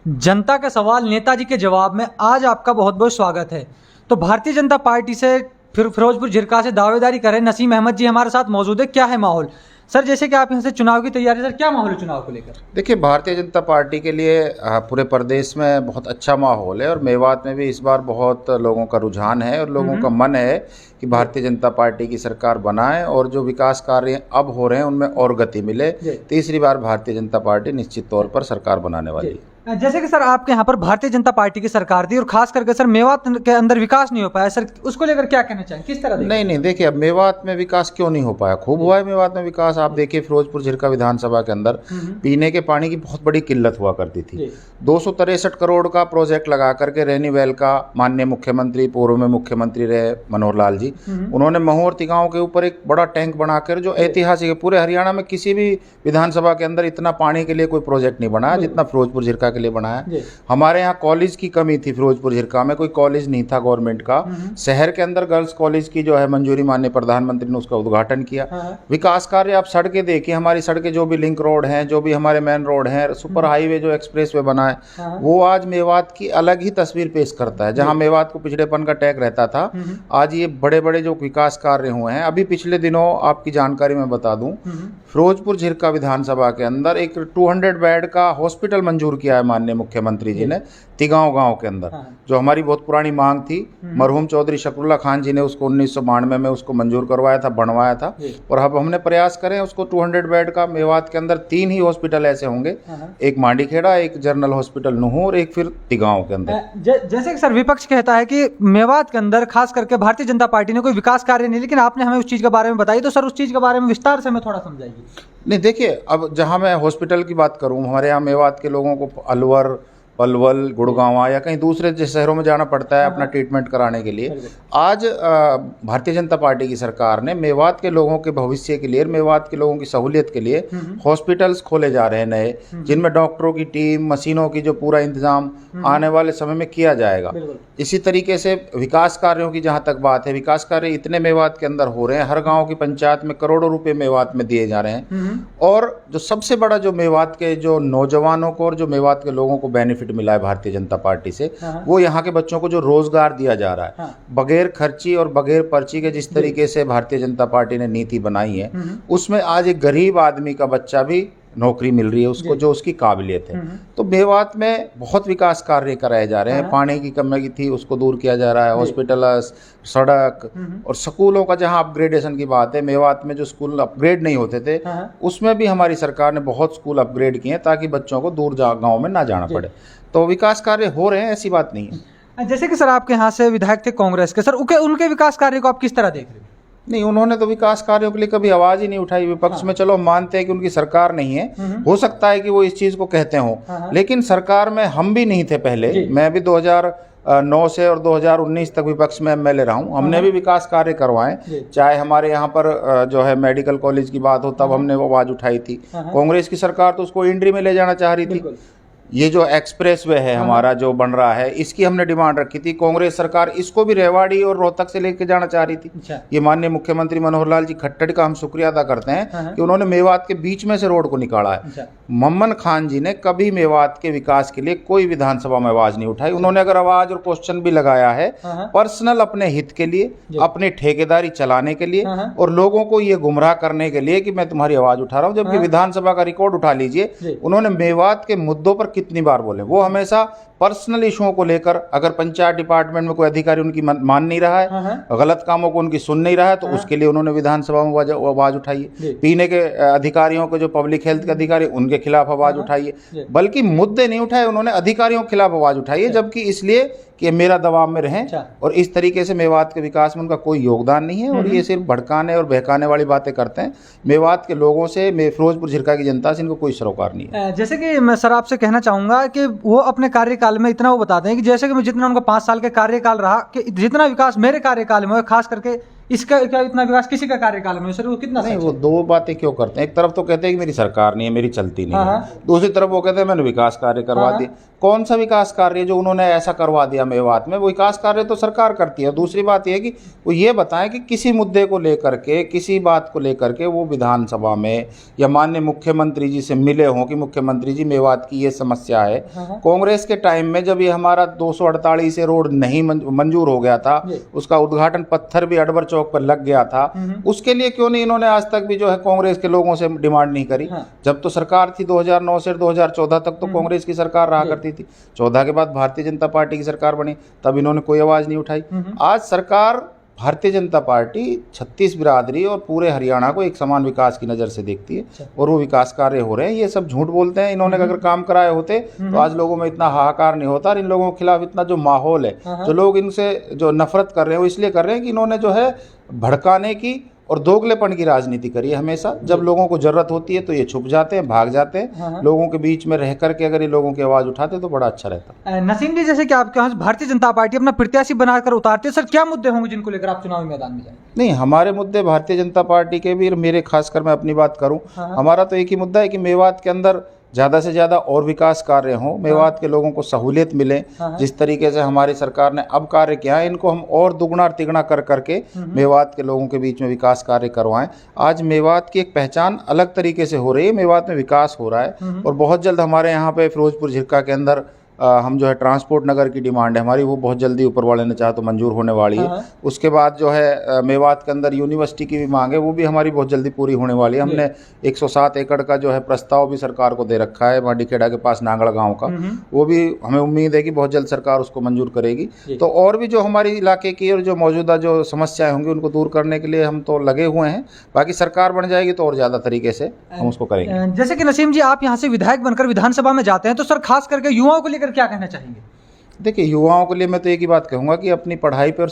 जनता का सवाल नेताजी के जवाब में आज आपका बहुत बहुत स्वागत है। तो भारतीय जनता पार्टी से फिर फिरोजपुर झिरका से दावेदारी करें नसीम अहमद जी हमारे साथ मौजूद है। क्या है माहौल सर, जैसे कि आप यहाँ से चुनाव की तैयारी, सर क्या माहौल है चुनाव को लेकर? देखिए, भारतीय जनता पार्टी के लिए पूरे प्रदेश में बहुत अच्छा माहौल है और मेवात में भी इस बार बहुत लोगों का रुझान है और लोगों का मन है कि भारतीय जनता पार्टी की सरकार बनाए और जो विकास कार्य अब हो रहे हैं उनमें और गति मिले। तीसरी बार भारतीय जनता पार्टी निश्चित तौर पर सरकार बनाने वाली है। जैसे कि सर आपके यहाँ पर भारतीय जनता पार्टी की सरकार थी और खास करके सर मेवात के अंदर विकास नहीं हो पाया, सर उसको लेकर क्या कहना चाहें, किस तरह? नहीं, देखिए, अब मेवात में विकास क्यों नहीं हो पाया? खूब हुआ है मेवात में विकास। आप देखिए, फिरोजपुर झिरका विधानसभा के अंदर पीने के पानी की बहुत बड़ी किल्लत हुआ करती थी। 263 करोड़ का प्रोजेक्ट लगा करके रेनीवेल का माननीय मुख्यमंत्री, पूर्व में मुख्यमंत्री रहे मनोहर लाल जी, उन्होंने महू और तिगांव के ऊपर एक बड़ा टैंक बनाकर, जो ऐतिहासिक है, पूरे हरियाणा में किसी भी विधानसभा के अंदर इतना पानी के लिए कोई प्रोजेक्ट नहीं बनाया जितना फिरोजपुर झिरका के लिए बनाया। हमारे यहाँ कॉलेज की कमी थी, फिरोजपुर झिरका में कोई कॉलेज नहीं था गवर्नमेंट का। शहर के अंदर गर्ल्स कॉलेज की जो है मंजूरी माननीय प्रधानमंत्री ने उसका उद्घाटन किया। विकास कार्य आप सड़कें देखिए, हमारी सड़कें जो भी लिंक रोड हैं, जो भी हमारे मेन रोड हैं, सुपर हाईवे जो एक्सप्रेस वे बना है, वो आज मेवात की अलग ही तस्वीर पेश करता है। जहां मेवात को पिछड़ेपन का टैग रहता था, आज ये बड़े बड़े जो विकास कार्य हुए हैं। अभी पिछले दिनों आपकी जानकारी मैं बता दूं, फिरोजपुर झिरका विधानसभा के अंदर एक 200 बेड का हॉस्पिटल मंजूर किया है माननीय मुख्यमंत्री जी ने तिगांव गांव के अंदर, जो हमारी बहुत पुरानी मांग थी। मरहूम चौधरी शकरुल्ला खान जी ने उसको 1992 में उसको मंजूर करवाया था, बनवाया था, और अब हमने प्रयास करें उसको 200 बेड का। मेवात के अंदर 3 ही हॉस्पिटल ऐसे होंगे, एक मांडीखेड़ा, एक जनरल हॉस्पिटल नुहू और एक फिर तिगांव के अंदर। जैसे कि सर विपक्ष कहता है कि मेवात के अंदर खास करके भारतीय जनता पार्टी ने कोई विकास कार्य नहीं, लेकिन आपने हमें उस चीज के बारे में बताई, तो सर उस चीज के बारे में विस्तार से हमें थोड़ा समझाइए। नहीं, देखिए, अब जहां मैं हॉस्पिटल की बात करूं, हमारे यहाँ मेवात के लोगों को अलवर, पलवल, गुड़गांवा या कहीं दूसरे शहरों में जाना पड़ता है अपना ट्रीटमेंट कराने के लिए। आज भारतीय जनता पार्टी की सरकार ने मेवात के लोगों के भविष्य के लिए, मेवात के लोगों की सहूलियत के लिए हॉस्पिटल्स खोले जा रहे हैं नए, जिनमें डॉक्टरों की टीम, मशीनों की जो पूरा इंतजाम आने वाले समय में किया जाएगा। इसी तरीके से विकास कार्यों की जहाँ तक बात है, विकास कार्य इतने मेवात के अंदर हो रहे हैं, हर गाँव की पंचायत में करोड़ों रुपये मेवात में दिए जा रहे हैं। और जो सबसे बड़ा जो मेवात के जो नौजवानों को और जो मेवात के लोगों को बेनिफिट मिला है भारतीय जनता पार्टी से, वो यहाँ के बच्चों को जो रोजगार दिया जा रहा है बगैर खर्ची और बगैर पर्ची के, जिस तरीके से भारतीय जनता पार्टी ने नीति बनाई है, उसमें आज एक गरीब आदमी का बच्चा भी नौकरी मिल रही है उसको, जो उसकी काबिलियत है। तो मेवात में बहुत विकास कार्य कराए जा रहे हैं। पानी की कमी थी, उसको दूर किया जा रहा है। हॉस्पिटल, सड़क और स्कूलों का जहां अपग्रेडेशन की बात है, मेवात में जो स्कूल अपग्रेड नहीं होते थे, उसमें भी हमारी सरकार ने बहुत स्कूल अपग्रेड किए हैं ताकि बच्चों को दूर गाँव में ना जाना पड़े। तो विकास कार्य हो रहे हैं, ऐसी बात नहीं है। जैसे कि सर आपके यहाँ से विधायक थे कांग्रेस के, सर उनके विकास कार्य को आप किस तरह देख रहे हैं? नहीं, उन्होंने तो विकास कार्यों के लिए कभी आवाज ही नहीं उठाई। विपक्ष में चलो मानते हैं कि उनकी सरकार नहीं है, हो सकता है कि वो इस चीज को कहते हों, लेकिन सरकार में हम भी नहीं थे पहले। मैं भी 2009 से और 2019 तक विपक्ष में एमएलए रहा हूं। हमने भी विकास कार्य करवाए, चाहे हमारे यहाँ पर जो है मेडिकल कॉलेज की बात हो, तब हमने वो आवाज उठाई थी। कांग्रेस की सरकार तो उसको इंड्री में ले जाना चाह रही थी। ये जो एक्सप्रेस वे है हमारा जो बन रहा है, इसकी हमने डिमांड रखी थी। कांग्रेस सरकार इसको भी रेवाड़ी और रोहतक से लेके जाना चाह रही थी। ये माननीय मुख्यमंत्री मनोहर लाल जी खट्टर का हम शुक्रिया अदा करते हैं कि उन्होंने मेवात के बीच में से रोड को निकाला है। मम्मन खान जी ने कभी मेवात के विकास के लिए कोई विधानसभा में आवाज नहीं उठाई। उन्होंने अगर आवाज और क्वेश्चन भी लगाया है पर्सनल अपने हित के लिए, अपनी ठेकेदारी चलाने के लिए और लोगों को ये गुमराह करने के लिए कि मैं तुम्हारी आवाज उठा रहा हूं, जबकि विधानसभा का रिकॉर्ड उठा लीजिए, उन्होंने मेवात के मुद्दों पर कितनी बार बोले। वो हमेशा पर्सनल इशुओं को लेकर, अगर पंचायत डिपार्टमेंट में कोई अधिकारी उनकी मान नहीं रहा है, गलत कामों को उनकी सुन नहीं रहा है, तो उसके लिए उन्होंने विधानसभा में आवाज उठाई है। पीने के अधिकारियों को, जो पब्लिक हेल्थ के अधिकारी, उनके खिलाफ आवाज उठाई है। बल्कि मुद्दे नहीं उठाए उन्होंने, अधिकारियों के खिलाफ आवाज उठाई है, जबकि इसलिए कि मेरा दबाव में रहें। और इस तरीके से मेवात के विकास में उनका कोई योगदान नहीं है और ये सिर्फ भड़काने और बहकाने वाली बातें करते हैं। मेवात के लोगों से, फिरोजपुर झिरका की जनता से इनको कोई सरोकार नहीं है। जैसे कि मैं सर आपसे कहना चाहूंगा कि वो अपने कार्यकाल में इतना वो बताते हैं कि जैसे कि मैं जितना उनका 5 साल का कार्यकाल रहा, कि जितना विकास मेरे कार्यकाल में, खास करके इसका क्या इतना विकास किसी का कार्यकाल में सर, वो कितना नहीं, सच वो है? दो बातें क्यों करते हैं। एक तरफ तो कहते हैं कि मेरी सरकार नहीं है, मेरी चलती नहीं है, दूसरी तरफ वो कहते हैं मैंने विकास कार्य करवा दिए। कौन सा विकास कार्य जो उन्होंने ऐसा करवा दिया मेवात में? वो विकास कार्य तो सरकार करती है। दूसरी बात यह है कि वो ये बताएं कि किसी मुद्दे को लेकर के, किसी बात को लेकर के वो विधानसभा में या माननीय मुख्यमंत्री जी से मिले हों कि मुख्यमंत्री जी मेवात की ये समस्या है। कांग्रेस के टाइम में जब ये हमारा 248 से रोड नहीं मंजूर हो गया था, उसका उद्घाटन पत्थर भी अडबर चौक पर लग गया था, उसके लिए क्यों नहीं इन्होंने आज तक भी जो है कांग्रेस के लोगों से डिमांड नहीं करी? जब तो सरकार थी 2009 से 2014 तक तो कांग्रेस की सरकार रहा करती थी। 14 के बाद भारतीय जनता पार्टी की सरकार बनी, तब इन्होंने कोई आवाज नहीं उठाई। आज सरकार भारतीय जनता पार्टी छत्तीस बिरादरी और पूरे हरियाणा को एक समान विकास की नज़र से देखती है और वो विकास कार्य हो रहे हैं। ये सब झूठ बोलते हैं। इन्होंने अगर काम कराए होते तो आज लोगों में इतना हाहाकार नहीं होता। और इन लोगों के खिलाफ इतना जो माहौल है, जो लोग इनसे जो नफरत कर रहे हैं, वो इसलिए कर रहे हैं कि इन्होंने जो है भड़काने की और दोगलेपन की राजनीति करी है हमेशा। जब लोगों को जरूरत होती है तो ये छुप जाते हैं, भाग जाते हैं। लोगों के बीच में रह करके अगर ये लोगों की आवाज़ उठाते तो बड़ा अच्छा रहता। नसीम जी, जैसे कि आपके यहाँ भारतीय जनता पार्टी अपना प्रत्याशी बनाकर उतारते है, सर क्या मुद्दे होंगे जिनको लेकर आप चुनावी मैदान में जाएंगे? नहीं, हमारे मुद्दे भारतीय जनता पार्टी के भी, मेरे खासकर मैं अपनी बात करूं, हमारा तो एक ही मुद्दा है कि मेवात के अंदर ज़्यादा से ज़्यादा और विकास कार्य हों, मेवात के लोगों को सहूलियत मिले। जिस तरीके से हमारी सरकार ने अब कार्य किया है, इनको हम और दुगना और तिगुना कर करके मेवात के लोगों के बीच में विकास कार्य करवाएं। आज मेवात की एक पहचान अलग तरीके से हो रही है, मेवात में विकास हो रहा है। और बहुत जल्द हमारे यहाँ पे फिरोजपुर झिरका के अंदर हम जो है ट्रांसपोर्ट नगर की डिमांड है हमारी, वो बहुत जल्दी ऊपर वाले ने चाहा तो मंजूर होने वाली है। उसके बाद जो है मेवात के अंदर यूनिवर्सिटी की भी मांग है, वो भी हमारी बहुत जल्दी पूरी होने वाली है। हमने 107 एकड़ का जो है प्रस्ताव भी सरकार को दे रखा है मांडीखेड़ा के पास नांगड़ गांव का, वो भी हमें उम्मीद है कि बहुत जल्द सरकार उसको मंजूर करेगी। तो और भी जो हमारी इलाके की और जो मौजूदा जो समस्याएं होंगी उनको दूर करने के लिए हम तो लगे हुए हैं। बाकी सरकार बन जाएगी तो और ज़्यादा तरीके से हम उसको करेंगे। जैसे कि नसीम जी, आप यहाँ से विधायक बनकर विधानसभा में जाते हैं, तो सर खास करके युवाओं को लेकर क्या कहना चाहेंगे? देखिए, युवाओं के लिए मैं तो एक ही बात कहूँगा कि अपनी पढ़ाई पर